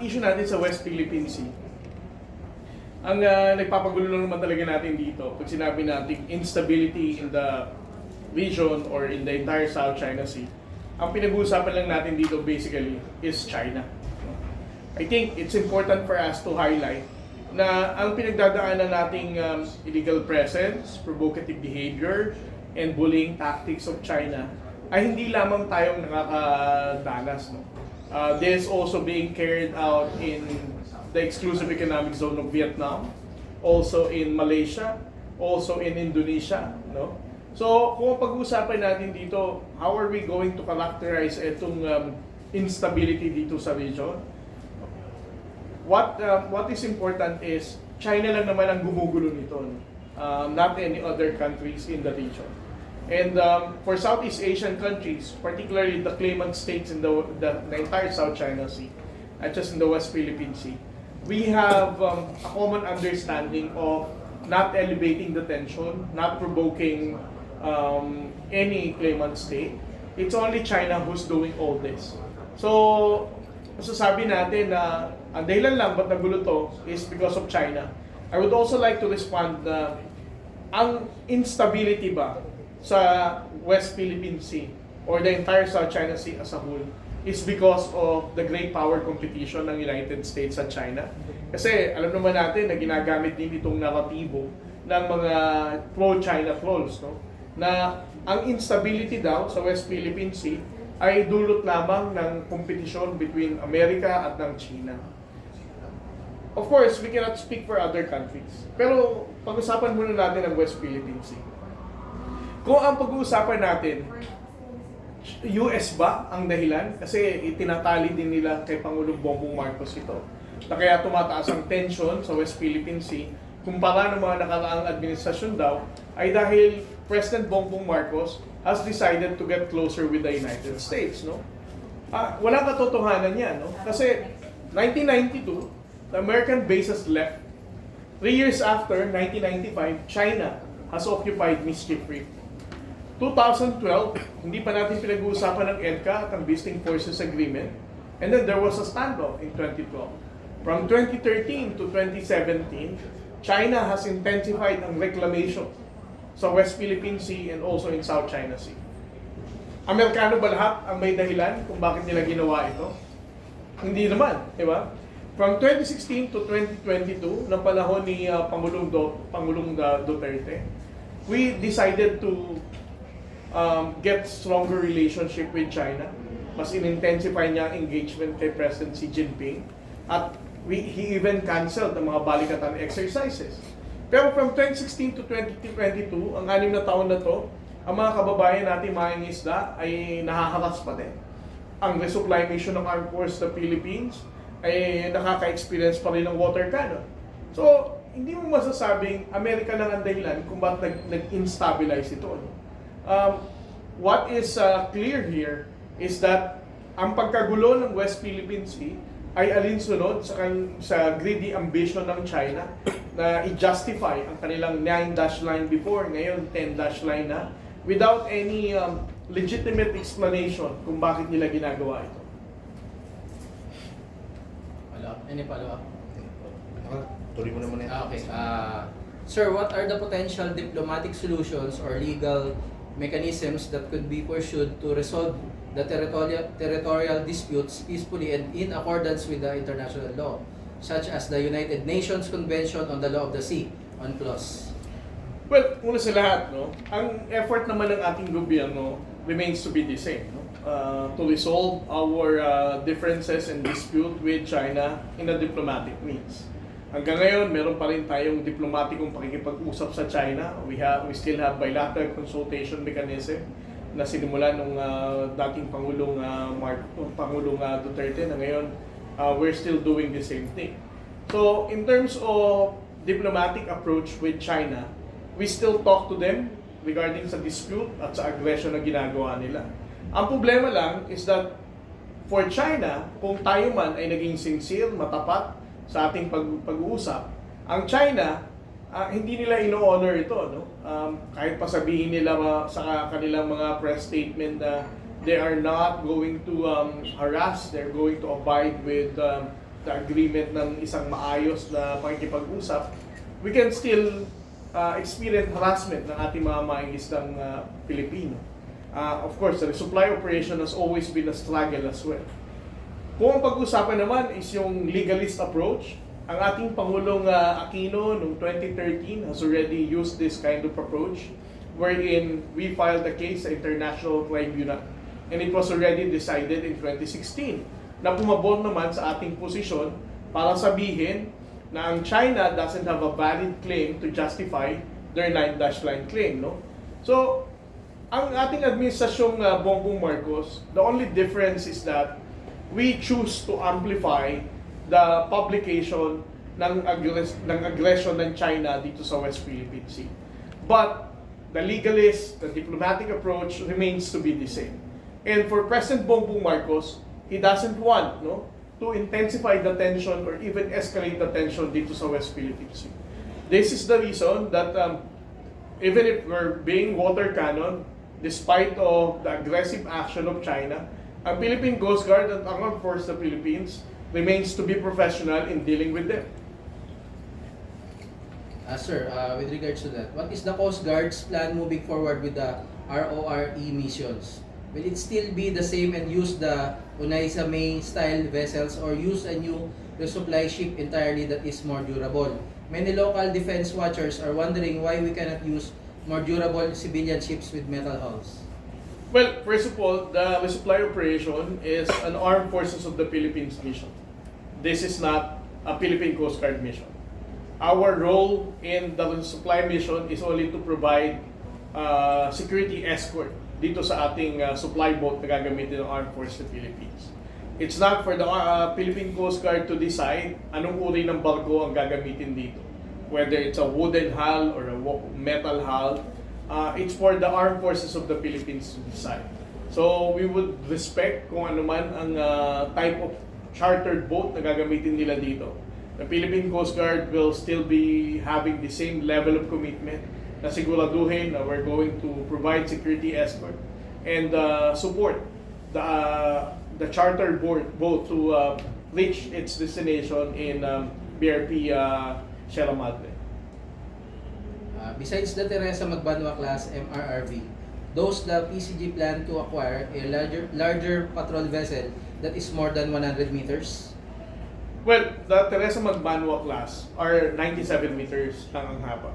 issue natin sa West Philippine Sea, ang nagpapagulo lang naman talaga natin dito, pag sinabi natin instability in the region or in the entire South China Sea, ang pinag-uusapan lang natin dito basically is China. I think it's important for us to highlight na ang pinagdadaanan nating illegal presence, provocative behavior, and bullying tactics of China ay hindi lamang tayong nakakadanas. No? This also being carried out in the exclusive economic zone of Vietnam, also in Malaysia, also in Indonesia. No? So kung pag-uusapan natin dito, how are we going to characterize itong instability dito sa region? What is important is China lang naman ang gumugulo nito, no? Not any other countries in the region. And for Southeast Asian countries, particularly the claimant states in the entire South China Sea, not just in the West Philippine Sea, we have a common understanding of not elevating the tension, not provoking any claimant state. It's only China who's doing all this. So, masasabi natin na ang dahilan lang ba't nagulo to is because of China. I would also like to respond na ang instability ba sa West Philippine Sea or the entire South China Sea as a whole is because of the great power competition ng United States at China. Kasi alam naman natin na ginagamit din itong naratibo ng mga pro-China trolls, no? Na ang instability daw sa West Philippine Sea ay dulot lamang ng kompetisyon between Amerika at ng China. Of course, we cannot speak for other countries. Pero pag-usapan muna natin ang West Philippine Sea. Kung ang pag-uusapan natin, US ba ang dahilan? Kasi itinatali din nila kay Pangulong Bongbong Marcos ito. Na kaya tumataas ang tension sa West Philippine Sea kumpara ng mga nakaraang administrasyon daw ay dahil President Bongbong Marcos has decided to get closer with the United States, no? Walang katotohanan yan, no? Kasi 1992, the American bases left. 3 years after, 1995, China has occupied Mischief Reef. 2012, hindi pa natin pinag-uusapan ng EDCA at ang Visiting Forces Agreement. And then there was a standoff in 2012. From 2013 to 2017, China has intensified ang reclamation sa West Philippine Sea and also in South China Sea. Amerikano ba lahat ang may dahilan kung bakit nila ginawa ito? Hindi naman, di ba? From 2016 to 2022, ng panahon ni Pangulong Duterte, we decided to get stronger relationship with China. Mas in-intensify niya ang engagement kay President Xi Jinping. At he even canceled ang mga balikatan exercises. Pero from 2016 to 2022, ang 6 na taon na to, ang mga kababayan natin mangingisda ay nahaharas pa din. Ang resupply mission ng Armed Forces sa Philippines ay nakaka-experience pa rin ng water cannon. So, hindi mo masasabing Amerika lang ang dahilan kung bakit nag-instabilize ito. No? What is clear here is that ang pagkagulo ng West Philippine Sea ay alinsunod sa greedy ambition ng China na i-justify ang kanilang 9-dash line before, ngayon 10-dash line na, without any legitimate explanation kung bakit nila ginagawa ito. Any follow-up? Tuloy mo naman yan. Okay. Sir, what are the potential diplomatic solutions or legal mechanisms that could be pursued to resolve the territorial disputes peacefully and in accordance with the international law, such as the United Nations Convention on the Law of the Sea, UNCLOS? Well, una sa lahat, no, ang effort naman ng ating gobyerno remains to be the same. No? To resolve our differences and dispute with China in a diplomatic means. Hanggang ngayon, meron pa rin tayong diplomatikong pakikipag-usap sa China. We still have bilateral consultation mechanism na sinimulan ng dating Pangulong Duterte na ngayon we're still doing the same thing. So, in terms of diplomatic approach with China, we still talk to them regarding sa dispute at sa aggression na ginagawa nila. Ang problema lang is that for China, kung tayo man ay naging sincere, matapat sa ating pag-uusap, ang China, hindi nila ino-honor ito. No? Kahit pa sabihin nila sa kanilang mga press statement na They are not going to harass. They're going to abide with the agreement ng isang maayos na pakikipag-usap. We can still experience harassment ng ating mga mangingisdang Pilipino. Of course, the resupply operation has always been a struggle as well. Kung ang pag-usapan naman is yung legalist approach, ang ating Pangulong Aquino noong 2013 has already used this kind of approach wherein we filed a case sa International Tribunal. And it was already decided in 2016 na pumabor naman sa ating posisyon para sabihin na ang China doesn't have a valid claim to justify their 9-line claim. No? So, ang ating administrasyong Bongbong Marcos, the only difference is that we choose to amplify the publication ng aggression ng China dito sa West Philippine Sea. But the legalist, the diplomatic approach remains to be the same. And for President Bongbong Marcos, he doesn't want to intensify the tension or even escalate the tension dito sa West Philippine Sea. This is the reason that even if we're being water cannon, despite of the aggressive action of China, ang Philippine Coast Guard at ang Armed Forces of the Philippines remains to be professional in dealing with them. Sir, with regards to that, what is the Coast Guard's plan moving forward with the RORE missions? Will it still be the same and use the Onaisa May style vessels or use a new resupply ship entirely that is more durable? Many local defense watchers are wondering why we cannot use more durable civilian ships with metal hulls. Well, first of all, the resupply operation is an Armed Forces of the Philippines mission. This is not a Philippine Coast Guard mission. Our role in the resupply mission is only to provide security escort dito sa ating supply boat na gagamitin ng Armed Forces of the Philippines. It's not for the Philippine Coast Guard to decide anong uri ng barko ang gagamitin dito. Whether it's a wooden hull or a metal hull, it's for the Armed Forces of the Philippines to decide. So we would respect kung ano man ang type of chartered boat na gagamitin nila dito. The Philippine Coast Guard will still be having the same level of commitment na siguraduhin na we're going to provide security escort and support the charter boat to reach its destination in BRP Sierra Madre. Besides the Teresa Magbanwa class MRRV, does the PCG plan to acquire a larger patrol vessel that is more than 100 meters? Well, the Teresa Magbanwa class are 97 meters lang ang haba.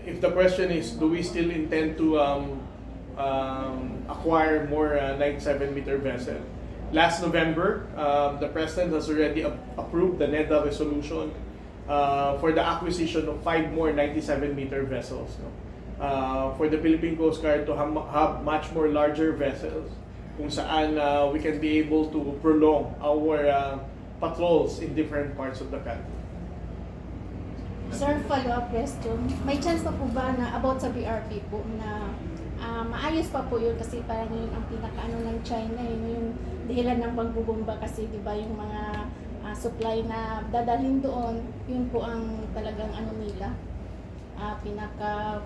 If the question is, do we still intend to acquire more 97-meter vessel? Last November, the President has already approved the NEDA resolution for the acquisition of 5 more 97-meter vessels. For the Philippine Coast Guard to have much more larger vessels kung saan we can be able to prolong our patrols in different parts of the country. Sir, follow-up question. May chance pa po ba na about sa BRP po na maayos pa po yun kasi parang yun ang pinakaano ng China, yun yung dahilan ng pagbubomba kasi di ba yung mga supply na dadalhin doon, yun po ang talagang ano nila, pinaka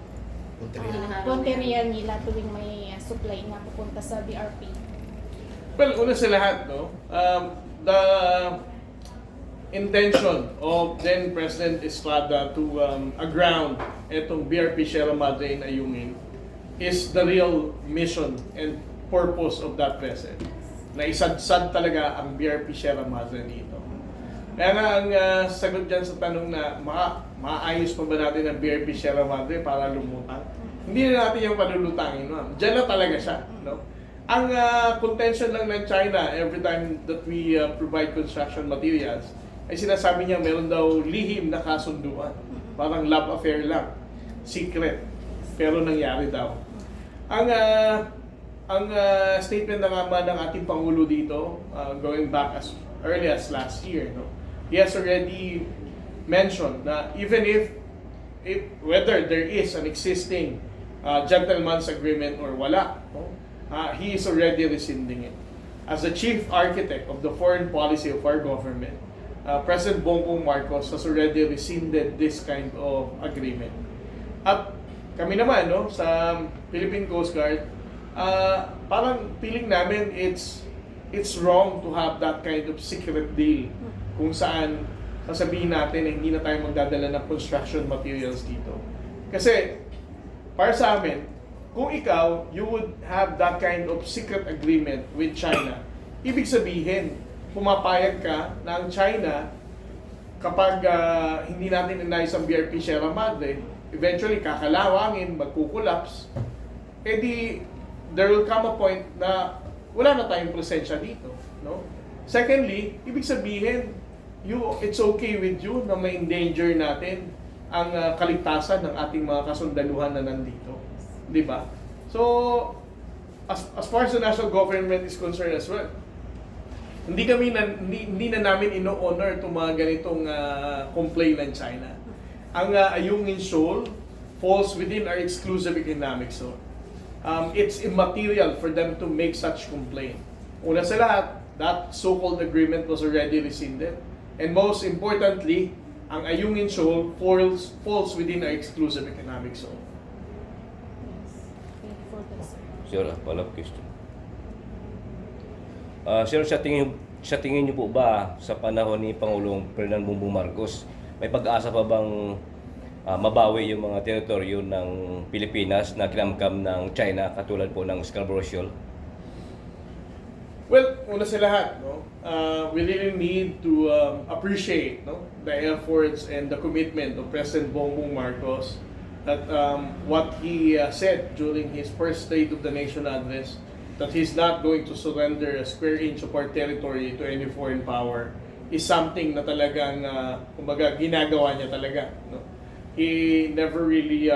punteriya nila tuwing may supply na pupunta sa BRP. Well, una sa lahat, the intention of then President Estrada to aground itong BRP Sierra Madre in Ayungin is the real mission and purpose of that vessel. Na isadsad talaga ang BRP Sierra Madre dito. Kaya nga ang sagot dyan sa tanong na maayos pa ba natin ang BRP Sierra Madre para lumutang? Hindi na natin yung panulutangin. No? Diyan na talaga siya. No? Ang contention lang ng China every time that we provide construction materials ay sinasabi niya meron daw lihim na kasunduan. Parang love affair lang. Secret. Pero nangyari daw. Ang statement na naman ng ating Pangulo dito, going back as early as last year, no? He has already mentioned na even if whether there is an existing gentleman's agreement or wala, no? He is already rescinding it. As the chief architect of the foreign policy of our government, President Bongbong Marcos has already rescinded this kind of agreement. At kami naman, no, sa Philippine Coast Guard, parang feeling namin it's wrong to have that kind of secret deal kung saan sasabihin natin na hindi na tayo magdadala ng construction materials dito. Kasi para sa amin, kung ikaw, you would have that kind of secret agreement with China, ibig sabihin, pumapayag ka na ang China, kapag hindi natin inayos ang BRP Sierra Madre, eventually kakalawangin, magkukulaps, edi there will come a point na wala na tayong presensya dito. No? Secondly, ibig sabihin, it's okay with you na ma-endanger natin ang kaligtasan ng ating mga kasundaluhan na nandito. Di ba? So, as far as the national government is concerned as well, hindi na namin ino-honor itong mga ganitong complaint ng China. Ang Ayungin Shoal falls within our exclusive economic zone. It's immaterial for them to make such complaint. Una sa lahat, that so-called agreement was already rescinded. And most importantly, ang Ayungin Shoal falls within our exclusive economic zone. Thank you for that, sir. Sir, follow-up question. Sir, sa tingin niyo po ba sa panahon ni Pangulong Ferdinand Bongbong Marcos, may pag-asa pa bang mabawi yung mga teritoryo ng Pilipinas na kinamkam ng China katulad po ng Scarborough Shoal? Well, una sa lahat, no, we really need to appreciate, no, the efforts and the commitment of President Bongbong Marcos that what he said during his first State of the Nation address, that he's not going to surrender a square inch of our territory to any foreign power, is something na talagang, kumbaga, ginagawa niya talaga. No? He never really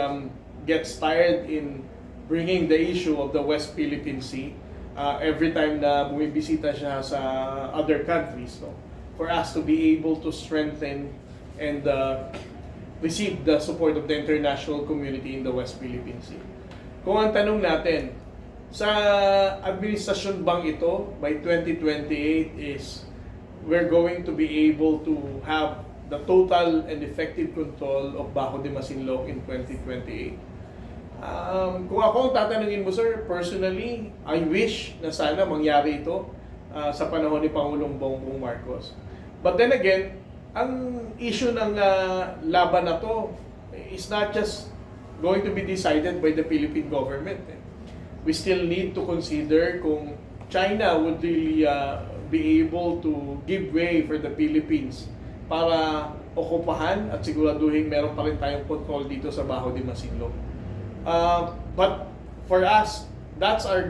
gets tired in bringing the issue of the West Philippine Sea every time na bumibisita siya sa other countries. No? For us to be able to strengthen and receive the support of the international community in the West Philippine Sea. Kung ang tanong natin, sa administrasyon bang ito by 2028 is we're going to be able to have the total and effective control of Bajo de Masinloc in 2028. Kung ako ang tatanungin mo, sir, personally, I wish na sana mangyari ito sa panahon ni Pangulong Bongbong Marcos. But then again, ang issue ng laban na to is not just going to be decided by the Philippine government. We still need to consider kung China would really be able to give way for the Philippines para okupahan at siguraduhin meron pa rin tayong control dito sa Bajo de Masinloc. But for us, that's our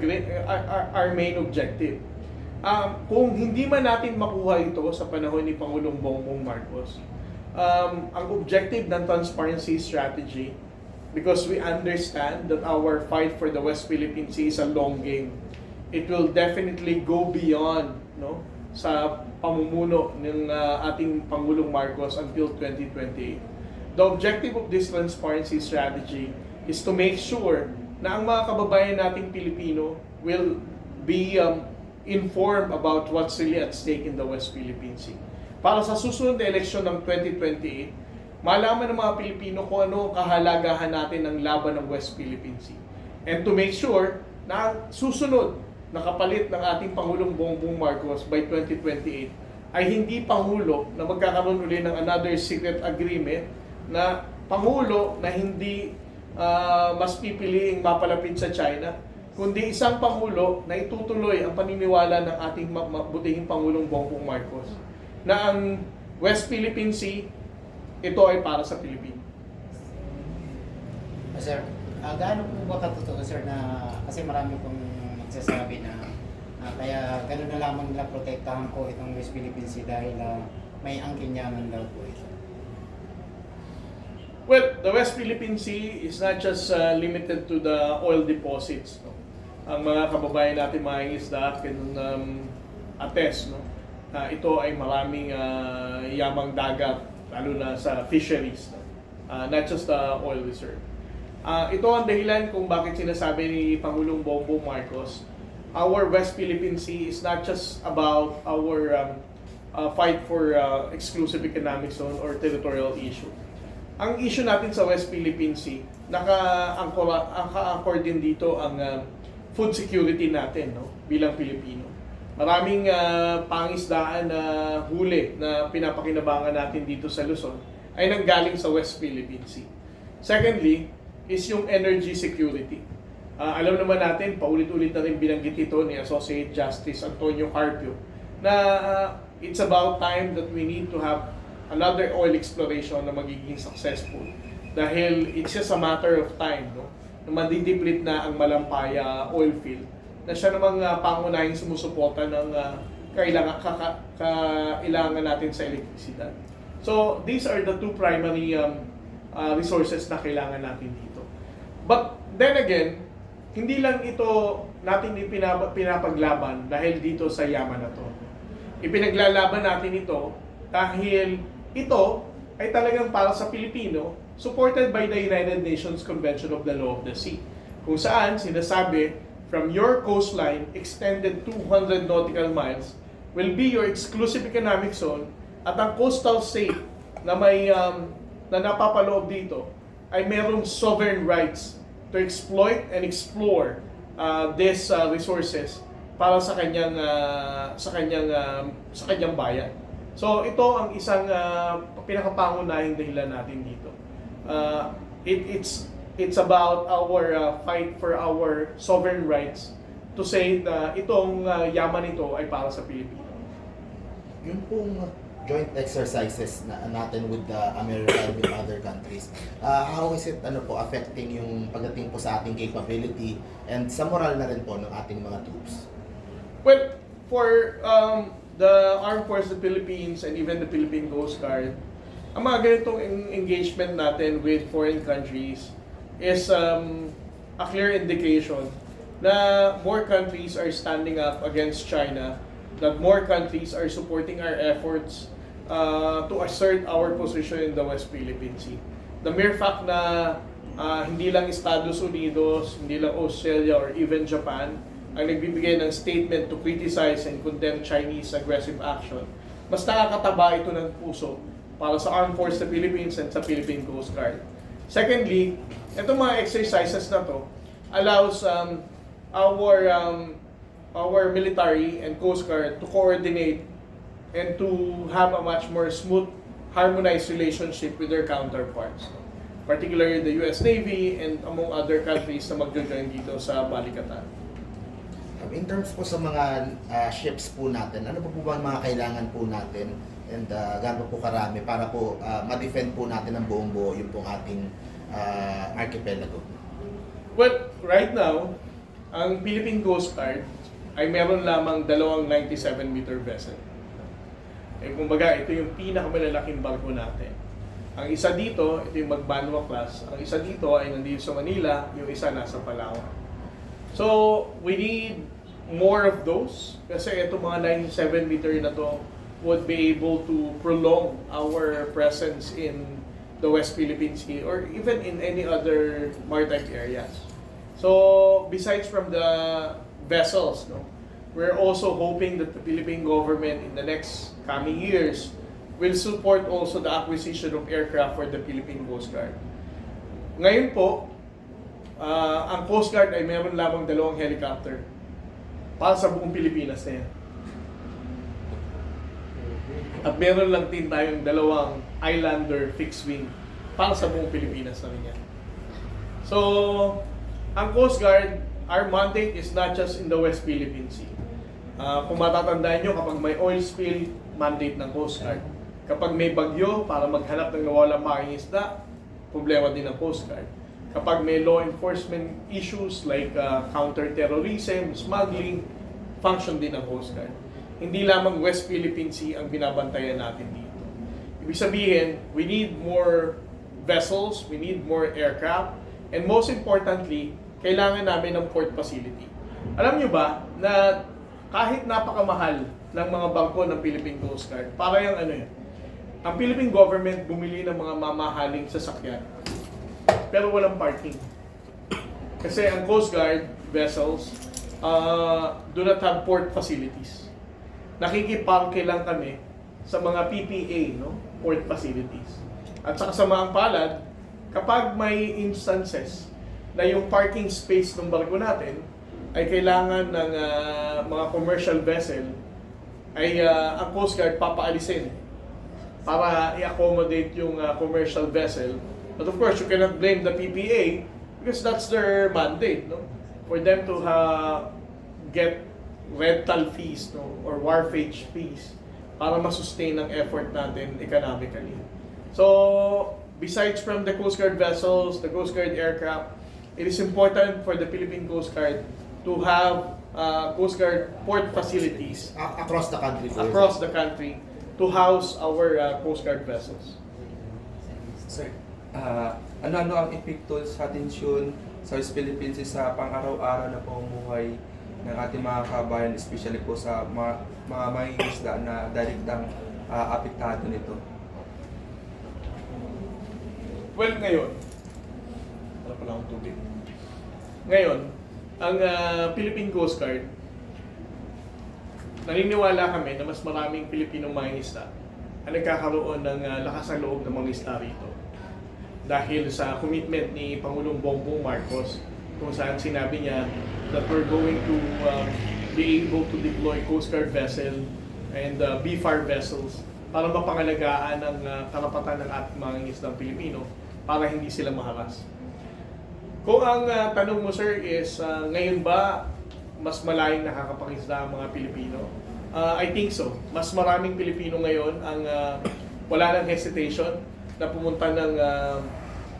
main objective. Kung hindi man natin makuha ito sa panahon ni Pangulong Bongbong Marcos, ang objective ng transparency strategy, because we understand that our fight for the West Philippine Sea is a long game. It will definitely go beyond, no, sa pamumuno ng ating Pangulong Marcos until 2028. The objective of this transparency strategy is to make sure na ang mga kababayan nating Pilipino will be informed about what's really at stake in the West Philippine Sea. Para sa susunod na eleksyon ng 2028, malaman ng mga Pilipino kung ano kahalagahan natin ng laban ng West Philippine Sea. And to make sure na susunod na kapalit ng ating Pangulong Bongbong Marcos by 2028 ay hindi Pangulo na magkakaroon ulit ng another secret agreement na Pangulo na hindi mas pipiliing mapalapit sa China, kundi isang Pangulo na itutuloy ang paniniwala ng ating mabutihing Pangulong Bongbong Marcos na ang West Philippine Sea, ito ay para sa Pilipinas. Sir, gaano po ba katotoo, sir, na kasi marami pong nagsasabi na kaya gano'n na lamang nila protektahan ko itong West Philippine Sea dahil may angkinyaman daw po ito. Well, the West Philippine Sea is not just limited to the oil deposits. No? Ang mga kababayan natin mga isda can attest, no? Ito ay maraming yamang dagat, lalo na sa fisheries, no? Not just the oil reserve. Ito ang dahilan kung bakit sinasabi ni Pangulong Bongbong Marcos, our West Philippine Sea is not just about our fight for exclusive economic zone or territorial issue. Ang issue natin sa West Philippine Sea, naka-anchor din dito ang food security natin, no, bilang Pilipino. Maraming pangisdaan na huli na pinapakinabangan natin dito sa Luzon ay nanggaling sa West Philippine Sea. Secondly, is yung energy security. Alam naman natin, paulit-ulit na rin binanggit ito ni Associate Justice Antonio Carpio na it's about time that we need to have another oil exploration na magiging successful. Dahil it's just a matter of time, no, na madidiplit na ang Malampaya oil field na siya namang pangunahing sumusuporta ng kailangan natin sa elektrisidad. So, these are the two primary resources na kailangan natin dito. But then again, hindi lang ito natin pinapaglaban dahil dito sa yaman na to. Ipinaglalaban natin ito dahil ito ay talagang para sa Pilipino, supported by the United Nations Convention of the Law of the Sea, kung saan sinasabi, from your coastline, extended 200 nautical miles, will be your exclusive economic zone, at ang coastal state na may na napapaloob dito ay merong sovereign rights to exploit and explore these resources para sa kanyang bayan. So ito ang isang pinakapangunahing dahilan natin dito. It's about our fight for our sovereign rights to say na itong yaman ito ay para sa Pilipino. Yung pong joint exercises na natin with America and with other countries, how is it affecting yung pagdating po sa ating capability and sa moral na rin po ng ating mga troops? Well, for the Armed Forces of the Philippines and even the Philippine Coast Guard, ang mga ganitong engagement natin with foreign countries is a clear indication na more countries are standing up against China, that more countries are supporting our efforts to assert our position in the West Philippine Sea. The mere fact na hindi lang Estados Unidos, hindi lang Australia or even Japan ang nagbibigay ng statement to criticize and condemn Chinese aggressive action, mas nakakataba ito ng puso para sa Armed Forces of the Philippines and sa Philippine Coast Guard. Secondly, itong mga exercises na to allows our military and Coast Guard to coordinate and to have a much more smooth, harmonized relationship with their counterparts, particularly the US Navy and among other countries na magjo-join dito sa Balikatan. In terms po sa mga ships po natin, ano po ba ang mga kailangan po natin and gaano po karami para po ma-defend po natin ang buong buo yung pong ating archipelago? Well, right now, ang Philippine Coast Guard ay meron lamang 2 97-meter vessel. Kumbaga, ito yung pinakamalalaking barko natin. Ang isa dito, ito yung Magbanwa class. Ang isa dito ay nandito sa Manila, yung isa nasa Palawan. So, we need more of those kasi itong mga 97-meter na to would be able to prolong our presence in the West Philippine Sea or even in any other maritime areas. So, besides from the vessels, no, we're also hoping that the Philippine government in the next coming years will support also the acquisition of aircraft for the Philippine Coast Guard. Ngayon po, ang Coast Guard ay meron lamang 2 helicopter para sa buong Pilipinas na yan. At meron lang din tayong 2 Islander fixed wing para sa buong Pilipinas na rin yan. So, ang Coast Guard, our mandate is not just in the West Philippine Sea. Kung matatandaan nyo, kapag may oil spill, mandate ng Coast Guard. Kapag may bagyo, para maghanap ng nawalang pangingisda, problema din ng Coast Guard. Kapag may law enforcement issues like counter-terrorism, smuggling, function din ng Coast Guard. Hindi lamang West Philippine Sea ang binabantayan natin dito. Ibig sabihin, we need more vessels, we need more aircraft, and most importantly, kailangan namin ng port facility. Alam nyo ba na kahit napakamahal ng mga bangko ng Philippine Coast Guard, para yung ang Philippine government bumili ng mga mamahaling sasakyan, pero walang parking. Kasi ang Coast Guard vessels do not have port facilities. Nakikiparke lang kami sa mga PPA, no, port facilities. At saka sa mga palad, kapag may instances na yung parking space ng barko natin ay kailangan ng mga commercial vessel ay ang Coast Guard papaalisin para i-accommodate yung commercial vessel. But of course, you cannot blame the PPA because that's their mandate, no? For them to get rental fees, no? Or wharfage fees para masustain ang effort natin economically. So, besides from the Coast Guard vessels, the Coast Guard aircraft, it is important for the Philippine Coast Guard to have Coast Guard port facilities Across the country po. across the country to house our Coast Guard vessels. Sir, ano-ano ang epekto sa tensyon sa West Philippines sa pang-araw-araw na pamumuhay ng ating mga kabayan, especially po sa mga mangingisda na direktang apektado nito? Well, ngayon, wala pala akong tubig. Ngayon, ang Philippine Coast Guard, naniniwala kami na mas maraming Pilipinong mangingisda ang nagkakaroon ng lakas ng loob ng mga isda rito. Dahil sa commitment ni Pangulong Bongbong Marcos, kung saan sinabi niya that we're going to be able to deploy Coast Guard vessel and BFAR vessels para mapangalagaan ang karapatan ng ating mga isdang Pilipino para hindi sila maharas. Kung ang tanong mo, sir, is ngayon ba mas malayong nakakapangisda ang mga Pilipino? I think so. Mas maraming Pilipino ngayon ang wala ng hesitation na pumunta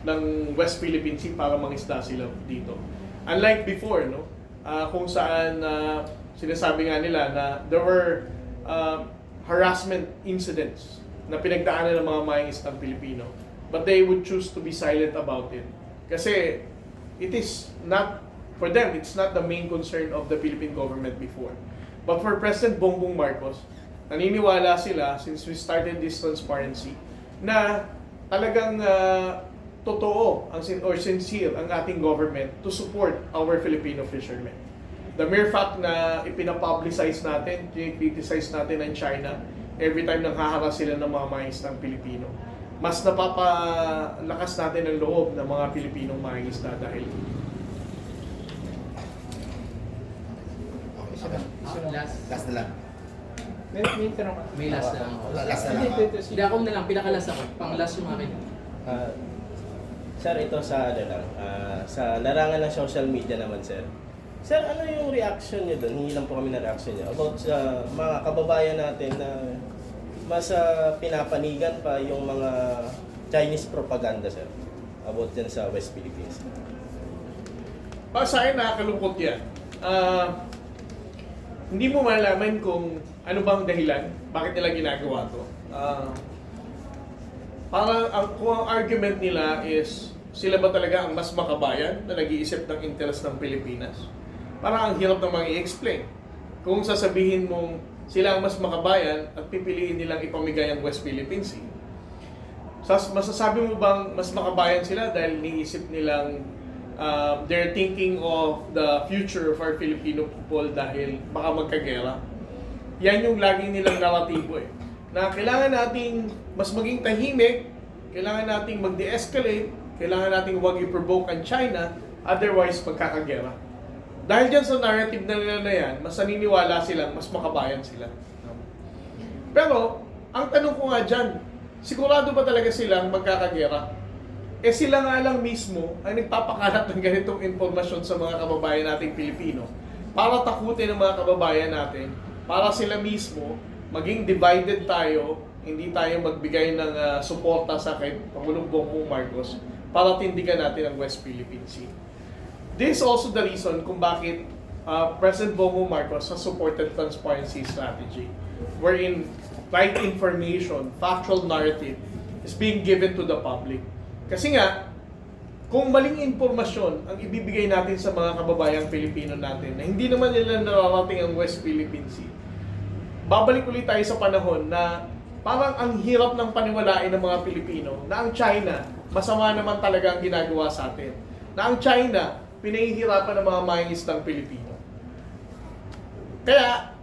ng West Philippine Sea para mangisda sila dito. Unlike before, no? Kung saan sinasabi nga nila na there were harassment incidents na pinagdaanan ng mga mangingisdang Pilipino. But they would choose to be silent about it. Kasi it is not, for them, it's not the main concern of the Philippine government before. But for President Bongbong Marcos, naniniwala sila since we started this transparency na talagang totoo or sincere ang ating government to support our Filipino fishermen. The mere fact na ipinapublicize natin, criticize natin ang China every time nang haharas sila ng mga mangingisdang Pilipino, mas napapalakas natin ang loob ng mga Pilipinong mangingisda dahil Okay, sige. Last na lang. May last na lang. Last na lang. Hindi ako na lang, pinakalas ako. Pang-last yung akin. Sir, ito sa sa larangan ng social media naman, sir. Sir, ano yung reaction niyo doon? Hingi lang po kami ng reaction niyo about sa mga kababayan natin na mas pinapanigan pa yung mga Chinese propaganda, sir, about dyan sa West Philippines. Para sa akin, nakakalungkot yan. Hindi mo malaman kung ano bang dahilan, bakit nila ginagawa to. Kung ang argument nila is sila ba talaga ang mas makabayan na nag-iisip ng interes ng Pilipinas? Parang ang hirap namang i-explain. Kung sasabihin mong sila ang mas makabayan at pipiliin nilang ipamigay ang West Philippine Sea, masasabi mo bang mas makabayan sila dahil niisip nilang they're thinking of the future of our Filipino people dahil baka magkagera? Yan yung laging nilang naratibo na kailangan nating mas maging tahimik, kailangan nating mag-de-escalate, kailangan nating huwag i-provoke ang China, otherwise magkakagera. Dahil dyan sa narrative na nila na yan, mas naniniwala silang mas makabayan sila. Pero, ang tanong ko nga dyan, sigurado ba talaga silang magkakagera? Sila nga lang mismo ang nagpapakalat ng ganitong informasyon sa mga kababayan nating Pilipino para takutin ang mga kababayan natin, para sila mismo maging divided tayo, hindi tayo magbigay ng suporta sa kay Pangulong Bongbong Marcos para tindigan natin ang West Philippine Sea. This is also the reason kung bakit President Bongbong Marcos has supported transparency strategy, wherein right information, factual narrative is being given to the public. Kasi nga, kung maling impormasyon ang ibibigay natin sa mga kababayang Pilipino natin na hindi naman nila nararating ang West Philippine Sea, babalik ulit tayo sa panahon na parang ang hirap ng paniwalain ng mga Pilipino na ang China, masama naman talaga ang ginagawa sa atin. Na ang China, pinahihirapan ng mga mangingisdang Pilipino. Kaya,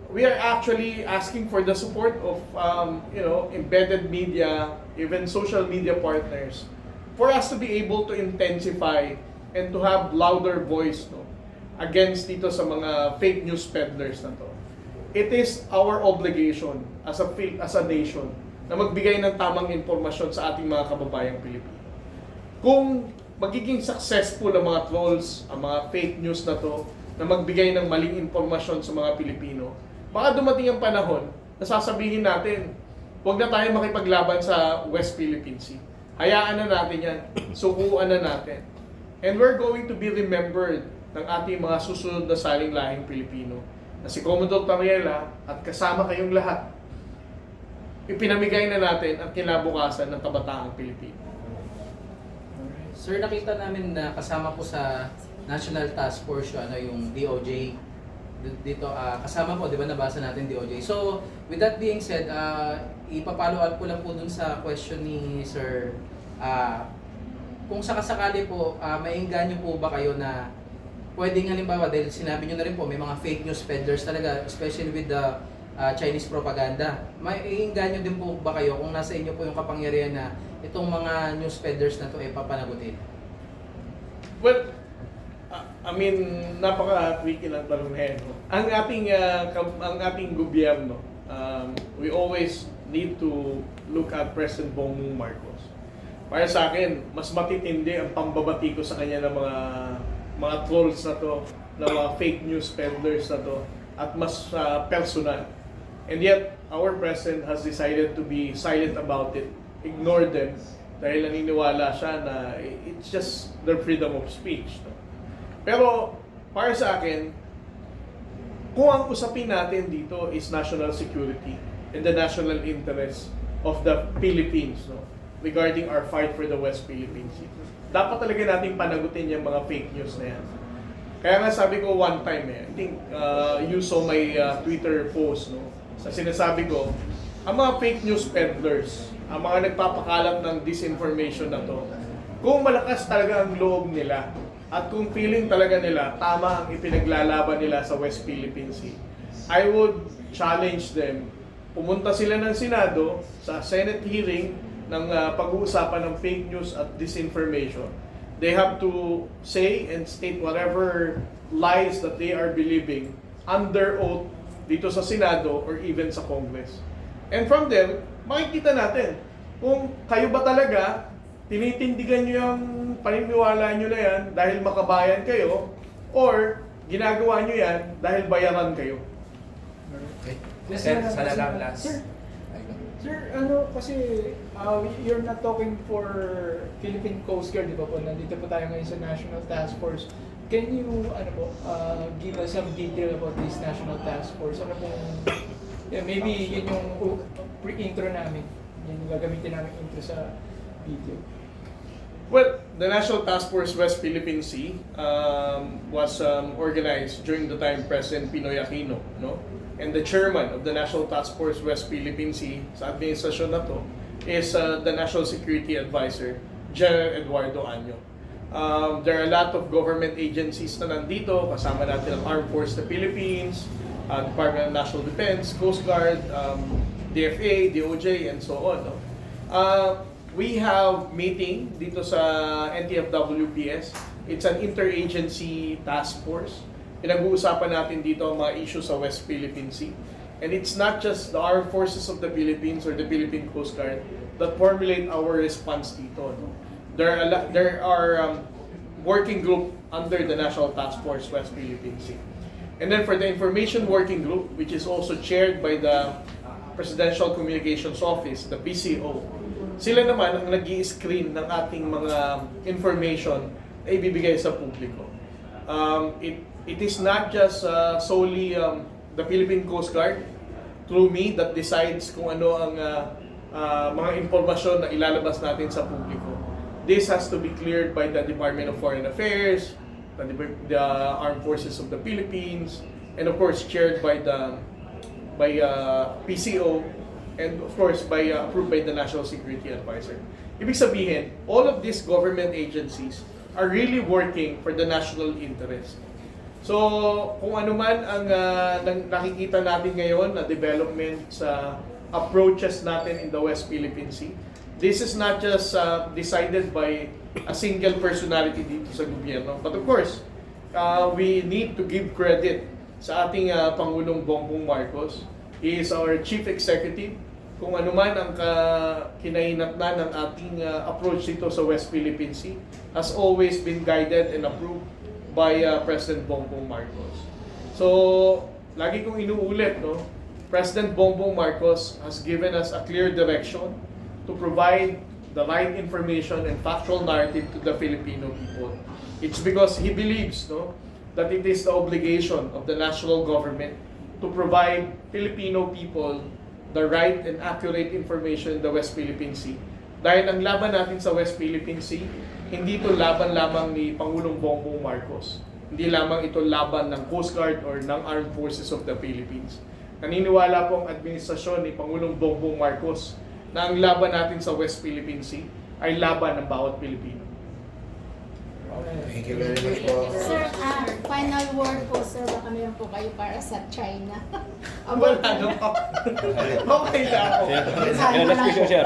we are actually asking for the support of embedded media, even social media partners, for us to be able to intensify and to have louder voice, no, against dito sa mga fake news peddlers na to. It is our obligation as a nation na magbigay ng tamang impormasyon sa ating mga kababayang Pilipino. Kung magiging successful ang mga trolls, ang mga fake news na to, na magbigay ng maling impormasyon sa mga Pilipino, baka dumating ang panahon na sasabihin natin, huwag na tayo makipaglaban sa West Philippine Sea. Hayaan na natin yan. Sukuan na natin. And we're going to be remembered ng ating mga susunod na saling lahing Pilipino na si Commodore Tariela at kasama kayong lahat. Ipinamigay na natin ang kinabukasan ng kabataang Pilipino. Sir, nakita namin na kasama po sa National Task Force yung DOJ. Dito, kasama po, di ba nabasa natin DOJ. So, with that being said, ipapollow up ko lang po dun sa question ni Sir. Kung sakasakali po, maingganyo po ba kayo na pwedeng halimbawa, dahil sinabi nyo na rin po, may mga fake news peddlers talaga, especially with the Chinese propaganda. Maingganyo din po ba kayo kung nasa inyo po yung kapangyarihan na itong mga news peddlers na to ay papanagutin? Well, I mean, napaka-tricky lang tanong na yan. Ang ating gobyerno, we always need to look at President Bongbong Marcos. Para sa akin, mas matitindi ang pambabati ko sa kanya ng mga trolls na to, ng mga fake news peddlers na to, at mas personal. And yet, our President has decided to be silent about it, ignore them, dahil naniniwala siya na it's just their freedom of speech. No? Pero, para sa akin, kung ang usapin natin dito is national security and the national interest of the Philippines, no, regarding our fight for the West Philippine Sea, dapat talaga natin panagutin yung mga fake news na yan. Kaya nga sabi ko one time, I think you saw my Twitter post, no, sa sinasabi ko, ang mga fake news peddlers, ang mga nagpapakalat ng disinformation na to, kung malakas talaga ang loob nila, at kung feeling talaga nila, tama ang ipinaglalaban nila sa West Philippine Sea, I would challenge them. Pumunta sila ng Senado sa Senate hearing ng pag-uusapan ng fake news at disinformation. They have to say and state whatever lies that they are believing under oath dito sa Senado or even sa Congress. And from there, makikita natin kung kayo ba talaga tinitindigan nyo yung paniniwala nyo na yan dahil makabayan kayo or ginagawa nyo yan dahil bayaran kayo. Sir, sana lang last. Sir, kasi you're not talking for Philippine Coast Guard, di ba po? Nandito po tayo ngayon sa National Task Force. Can you, give us some detail about this National Task Force? Maybe yun yung pre-intro namin. Yun yung gagamitin namin intro sa video. Well, the National Task Force West Philippine Sea was organized during the time President Pinoy Aquino, no? And the chairman of the National Task Force West Philippine Sea sa administrasyon na to is the National Security Advisor, General Eduardo Año. There are a lot of government agencies na nandito, kasama natin ang Armed Forces of the Philippines, Department of National Defense, Coast Guard, DFA, DOJ, and so on. No? We have meeting dito sa NTFWPS. It's an interagency task force. Pinag-uusapan natin dito ang mga issues sa West Philippine Sea. And it's not just the Armed Forces of the Philippines or the Philippine Coast Guard that formulate our response dito. No? There are working group under the National Task Force West Philippine Sea. And then for the Information Working Group, which is also chaired by the Presidential Communications Office, the PCO, sila naman ang nag-i-screen ng ating mga information na ibibigay sa publiko. It is not just solely the Philippine Coast Guard through me that decides kung ano ang mga impormasyon na ilalabas natin sa publiko. This has to be cleared by the Department of Foreign Affairs, the Armed Forces of the Philippines, and of course chaired by PCO, and of course approved by the National Security Advisor. Ibig sabihin, all of these government agencies are really working for the national interest. So, kung ano man ang nakikita natin ngayon na development sa approaches natin in the West Philippine Sea, this is not just decided by a single personality dito sa gobyerno. But of course, we need to give credit sa ating Pangulong Bongbong Marcos. He is our chief executive. Kung ano man ang kinahinatnan ng ating approach dito sa West Philippine Sea has always been guided and approved by President Bongbong Marcos. So, lagi kong inuulit, no? President Bongbong Marcos has given us a clear direction to provide the right information and factual narrative to the Filipino people. It's because he believes, no, that it is the obligation of the national government to provide Filipino people the right and accurate information in the West Philippine Sea. Dahil ang laban natin sa West Philippine Sea, hindi ito laban lamang ni Pangulong Bongbong Marcos. Hindi lamang ito laban ng Coast Guard or ng Armed Forces of the Philippines. Naniniwala po ang administrasyon ni Pangulong Bongbong Marcos na ang laban natin sa West Philippine Sea ay laban ng bawat Pilipino. Thank you very much po. Sir, final word po, sir, baka meron po kayo para sa China. Wala na po. Okay na ako. Sir, last question, sir.